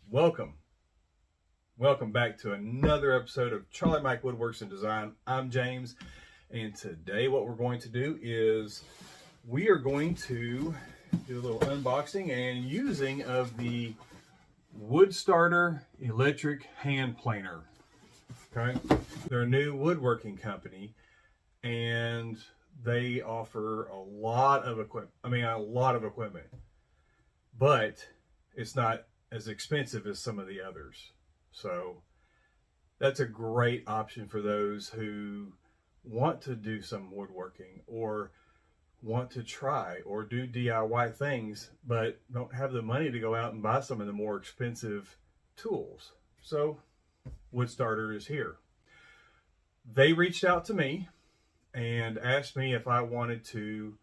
Welcome back to another episode of Charlie Mike Woodworks and Design. I'm James, and today what we're going to do is we are going to do a little unboxing and using of the WOODSTARTER electric hand planer. Okay, they're a new woodworking company, and they offer a lot of equipment, but it's not as expensive as some of the others. So that's a great option for those who want to do some woodworking or want to try or do DIY things, but don't have the money to go out and buy some of the more expensive tools. So WOODSTARTER is here. They reached out to me and asked me if I wanted to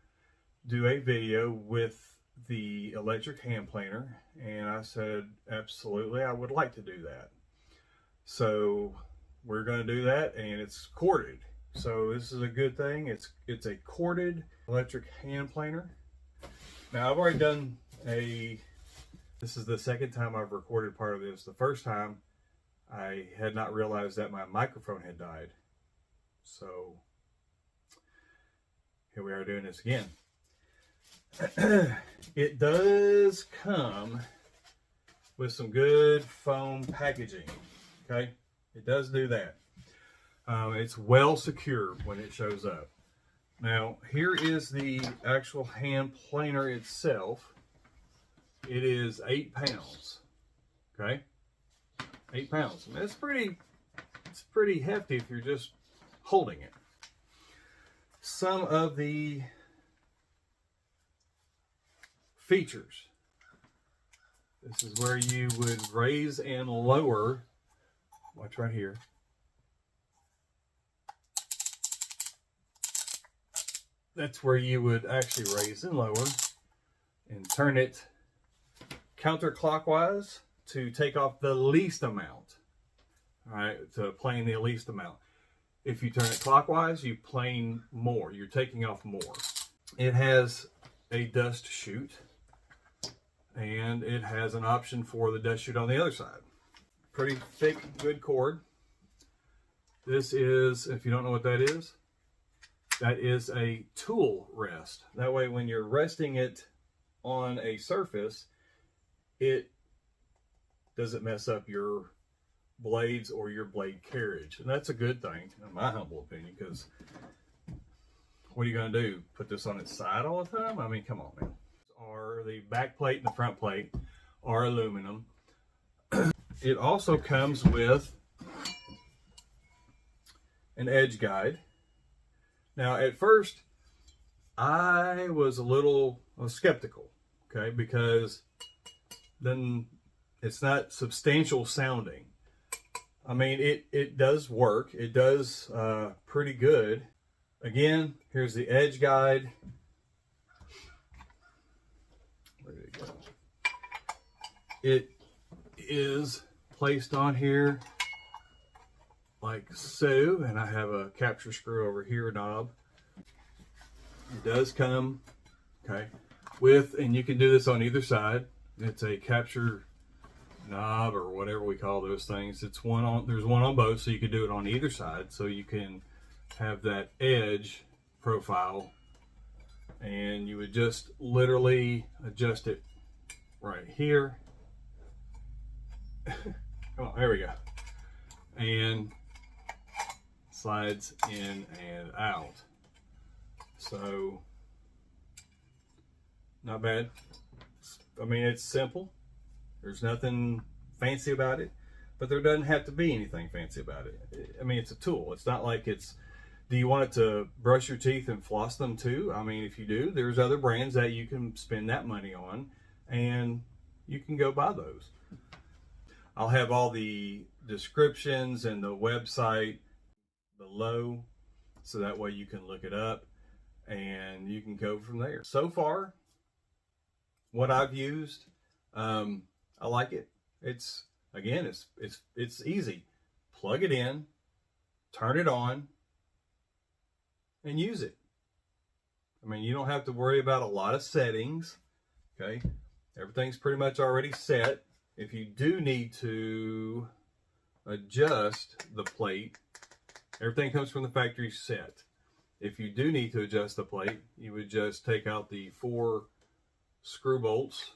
do a video with the electric hand planer, and I said absolutely, I would like to do that. So we're going to do that, and it's corded, so this is a good thing. It's a corded electric hand planer. Now I've already done this is the second time I've recorded part of this. The first time I had not realized that my microphone had died, so here we are doing this again. It does come with some good foam packaging. Okay, it does do that. It's well secured when it shows up. Now here is the actual hand planer itself. It is 8 pounds. Okay, 8 pounds. I mean, it's pretty hefty if you're just holding it. Some of the features. This is where you would raise and lower. Watch right here. That's where you would actually raise and lower and turn it counterclockwise to take off the least amount. All right, to plane the least amount. If you turn it clockwise, you plane more. You're taking off more. It has a dust chute, and it has an option for the dust chute on the other side. Pretty thick, good cord. This is, if you don't know what that is a tool rest. That way when you're resting it on a surface, it doesn't mess up your blades or your blade carriage. And that's a good thing, in my humble opinion, because what are you going to do? Put this on its side all the time? I mean, come on, man. The back plate and the front plate are aluminum. It also comes with an edge guide. Now at first I was a little skeptical, okay, because then it's not substantial sounding. I mean, it does work. It does pretty good. Again, here's the edge guide. Where did it go? It is placed on here like so, and I have a capture screw over here knob. It does come, okay, with, and you can do this on either side. It's a capture knob or whatever we call those things. There's one on both, so you can do it on either side, so you can have that edge profile, and you would just literally adjust it right here. Oh, there we go. And slides in and out. So not bad. I mean, it's simple. There's nothing fancy about it, but there doesn't have to be anything fancy about it. I mean, it's a tool. It's not like it's, do you want it to brush your teeth and floss them too? I mean, if you do, there's other brands that you can spend that money on, and you can go buy those. I'll have all the descriptions and the website below, so that way you can look it up and you can go from there. So far, what I've used, I like it. It's easy. Plug it in, turn it on, and use it. I mean, you don't have to worry about a lot of settings. Okay, everything's pretty much already set. if you do need to adjust the plate, everything comes from the factory set. If you do need to adjust the plate, you would just take out the 4 screw bolts.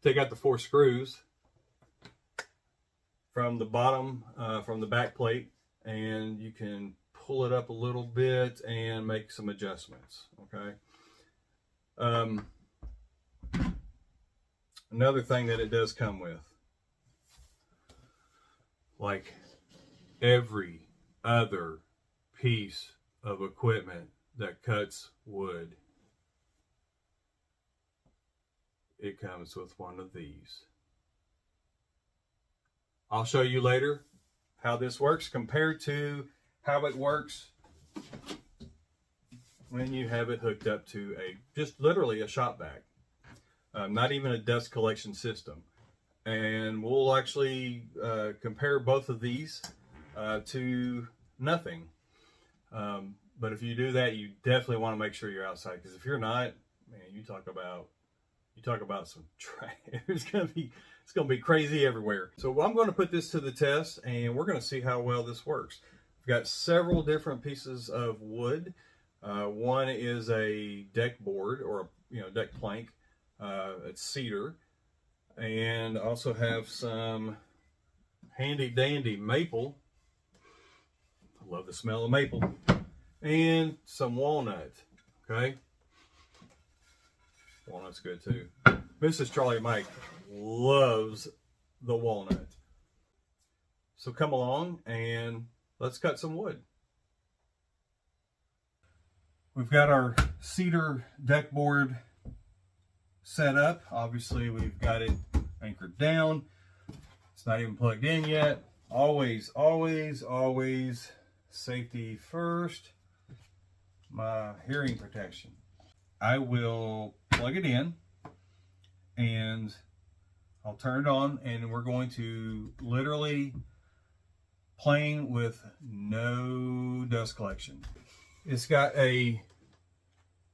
Take out the 4 screws from the bottom, from the back plate, and you can pull it up a little bit and make some adjustments, okay? Another thing that it does come with, like every other piece of equipment that cuts wood, it comes with one of these. I'll show you later how this works compared to how it works when you have it hooked up to just literally a shop vac, not even a dust collection system. And we'll actually compare both of these to nothing. But if you do that, you definitely want to make sure you're outside, because if you're not, man, you talk about some trash. It's gonna be crazy everywhere. So I'm going to put this to the test, and we're going to see how well this works. We've got several different pieces of wood. One is a deck board, or a deck plank. It's cedar, and also have some handy dandy maple. I love the smell of maple. And some walnut. Okay, walnut's good too. Mrs. Charlie Mike loves the walnut. So come along and let's cut some wood. We've got our cedar deck board set up. Obviously, we've got it anchored down. It's not even plugged in yet. Always, always, always safety first. My hearing protection. I will plug it in and I'll turn it on, and we're going to literally plane with no dust collection. It's got a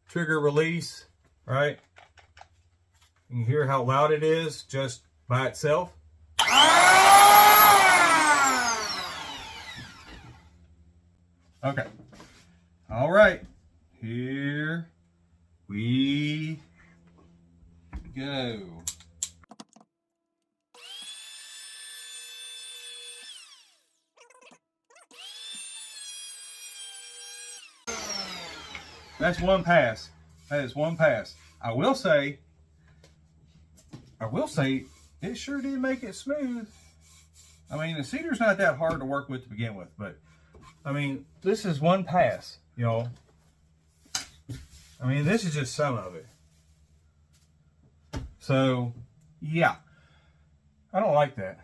trigger release, right? You can hear how loud it is just by itself. Okay. All right. Here we go. That's one pass. That is one pass. I will say, it sure did make it smooth. I mean, the cedar's not that hard to work with to begin with, but I mean, this is one pass, y'all. I mean, this is just some of it. So, yeah. I don't like that.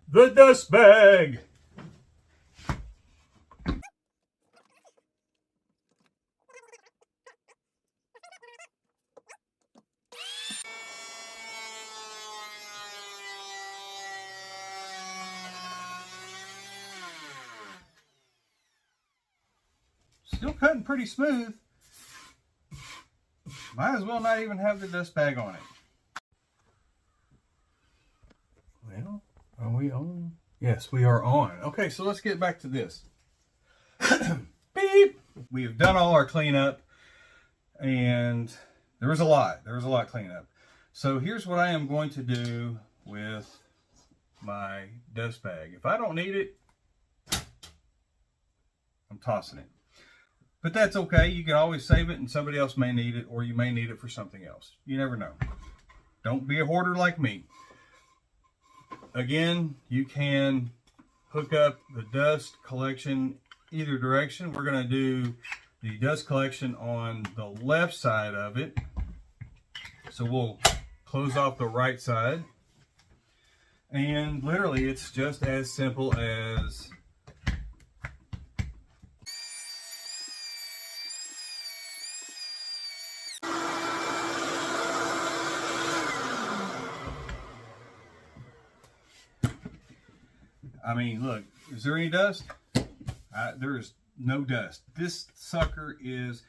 The dust bag. Still cutting pretty smooth. Might as well not even have the dust bag on it. Well, are we on? Yes, we are on. Okay, so let's get back to this. Beep! We have done all our cleanup, and there was a lot. There was a lot cleanup. So here's what I am going to do with my dust bag. If I don't need it, I'm tossing it. But that's okay. You can always save it, and somebody else may need it, or you may need it for something else. You never know. Don't be a hoarder like me. Again, you can hook up the dust collection either direction. We're going to do the dust collection on the left side of it. So we'll close off the right side. And literally, it's just as simple as I mean, look, is there any dust? There is no dust. This sucker is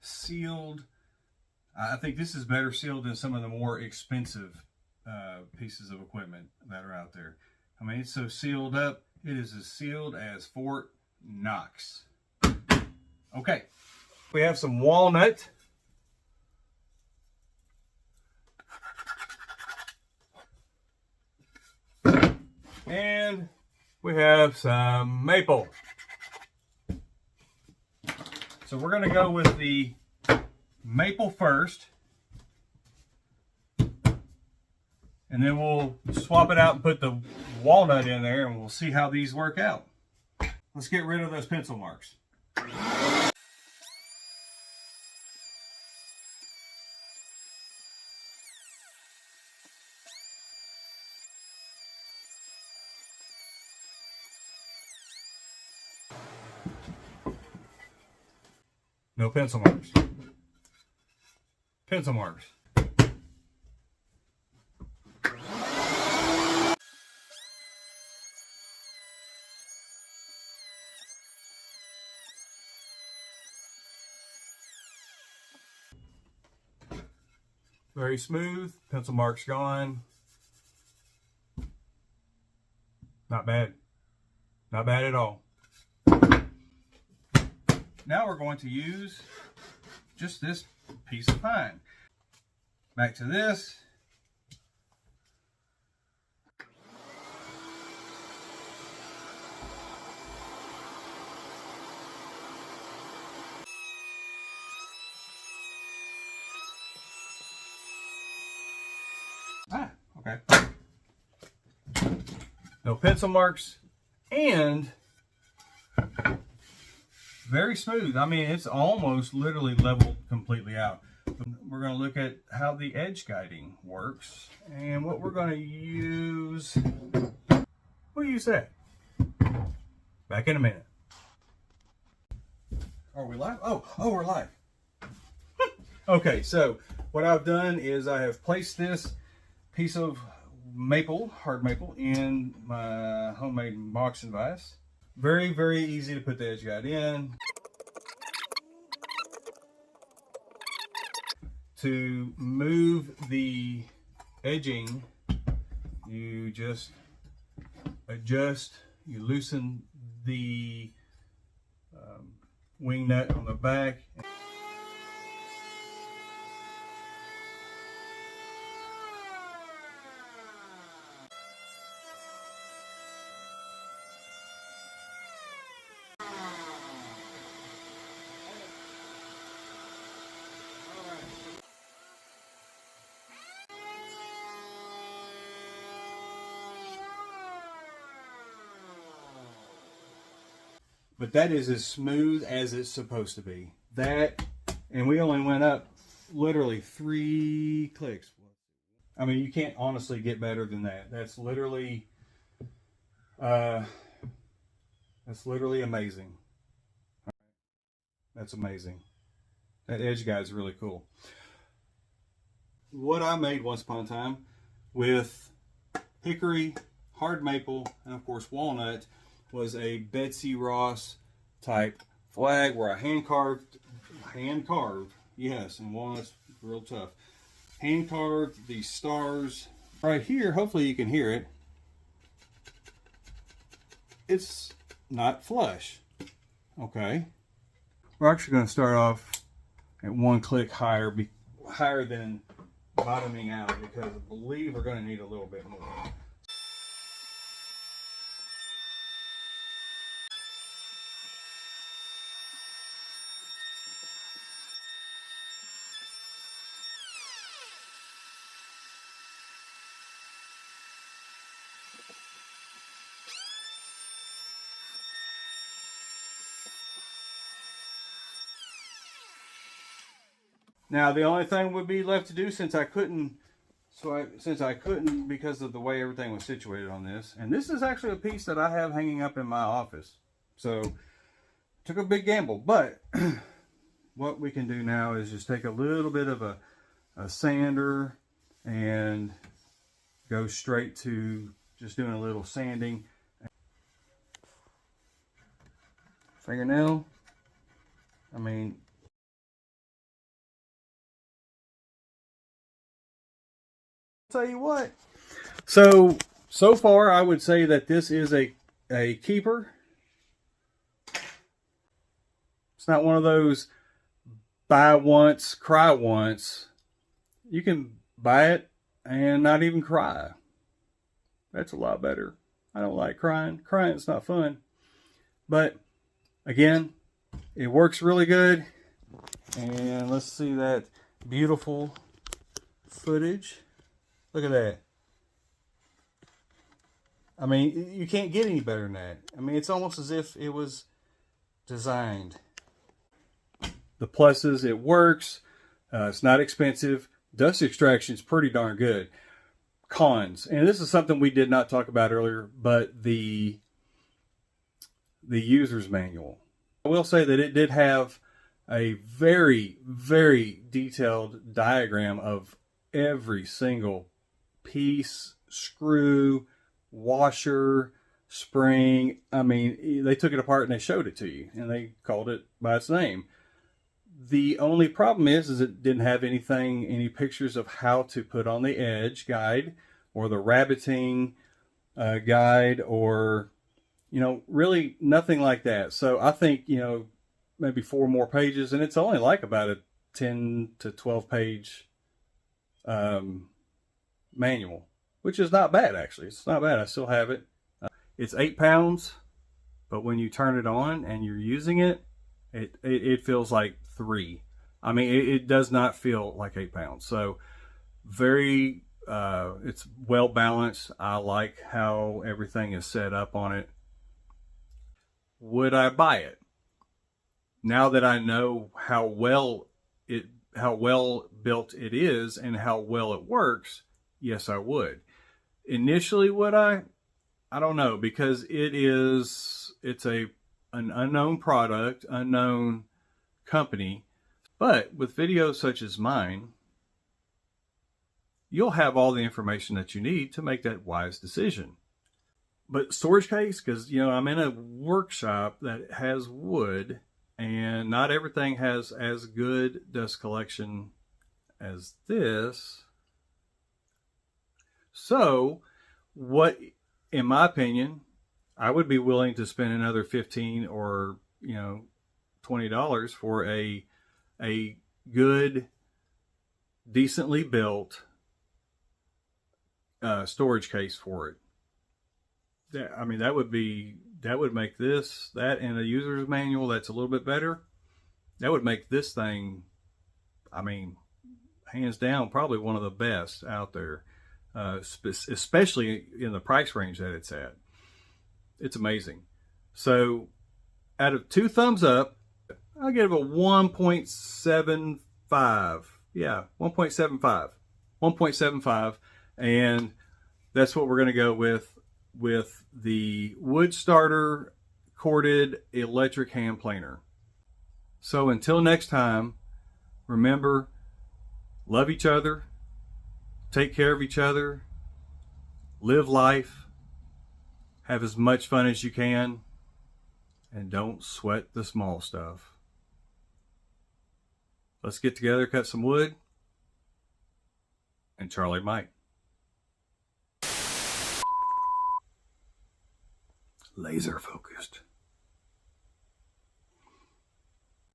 sealed. I think this is better sealed than some of the more expensive pieces of equipment that are out there. I mean, it's so sealed up. It is as sealed as Fort Knox. Okay, we have some walnut. And we have some maple. So we're going to go with the maple first. And then we'll swap it out and put the walnut in there, and we'll see how these work out. Let's get rid of those pencil marks. No pencil marks. Pencil marks. Very smooth. Pencil marks gone. Not bad. Not bad at all. Now we're going to use just this piece of pine. Back to this. Okay. No pencil marks and very smooth. I mean, it's almost literally leveled completely out. We're going to look at how the edge guiding works and what we're going to use. We'll use that. Back in a minute. Are we live? Oh, we're live. Okay, so what I've done is I have placed this piece of maple, hard maple, in my homemade boxing vise. Very, very easy to put the edge guide in. To move the edging, you just adjust, you loosen the wing nut on the back. But that is as smooth as it's supposed to be. That, and we only went up literally 3 clicks. I mean, you can't honestly get better than that. That's literally amazing. That's amazing. That edge guide is really cool. What I made once upon a time with hickory, hard maple, and of course walnut was a Betsy Ross type flag where I hand carved, yes, and walnut's real tough. Hand carved these stars. Right here, hopefully you can hear it. It's not flush. Okay. We're actually going to start off at 1 click higher than bottoming out, because I believe we're going to need a little bit more. Now the only thing would be left to do, since I couldn't because of the way everything was situated on this, and this is actually a piece that I have hanging up in my office, so took a big gamble. But what we can do now is just take a little bit of a sander and go straight to just doing a little sanding. Fingernail, I mean, tell you what. So far, I would say that this is a keeper. It's not one of those buy once, cry once. You can buy it and not even cry. That's a lot better. I don't like crying. Crying's not fun. But again, it works really good. And let's see that beautiful footage. Look at that. I mean, you can't get any better than that. I mean, it's almost as if it was designed. The pluses, it works. It's not expensive. Dust extraction is pretty darn good. Cons, and this is something we did not talk about earlier, but the user's manual. I will say that it did have a very, very detailed diagram of every single piece, screw, washer, spring. I mean, they took it apart and they showed it to you, and they called it by its name. The only problem is it didn't have any pictures of how to put on the edge guide or the rabbiting guide, or, you know, really nothing like that. So I think, you know, maybe 4 more pages, and it's only like about a 10 to 12 page manual, which is not bad, actually. It's not bad. I still have it. It's 8 pounds, but when you turn it on and you're using it, it feels like 3. I mean, it does not feel like 8 pounds. So very, it's well balanced. I like how everything is set up on it. Would I buy it? Now that I know how well built it is and how well it works, yes, I would. Initially, would I? I don't know, because it's an unknown product, unknown company. But with videos such as mine, you'll have all the information that you need to make that wise decision. But storage case, because, you know, I'm in a workshop that has wood, and not everything has as good dust collection as this. So what, in my opinion, I would be willing to spend another $15 or, you know, $20 for a good, decently built storage case for it. I mean, that would make this, that, and a user's manual that's a little bit better. That would make this thing, I mean, hands down, probably one of the best out there, especially in the price range that it's at. It's amazing. So out of 2 thumbs up, I'll give it a 1.75. Yeah, 1.75. 1.75. And that's what we're going to go with the WOODSTARTER corded electric hand planer. So until next time, remember, love each other, take care of each other, live life, have as much fun as you can, and don't sweat the small stuff. Let's get together, cut some wood, and Charlie Mike. Laser focused.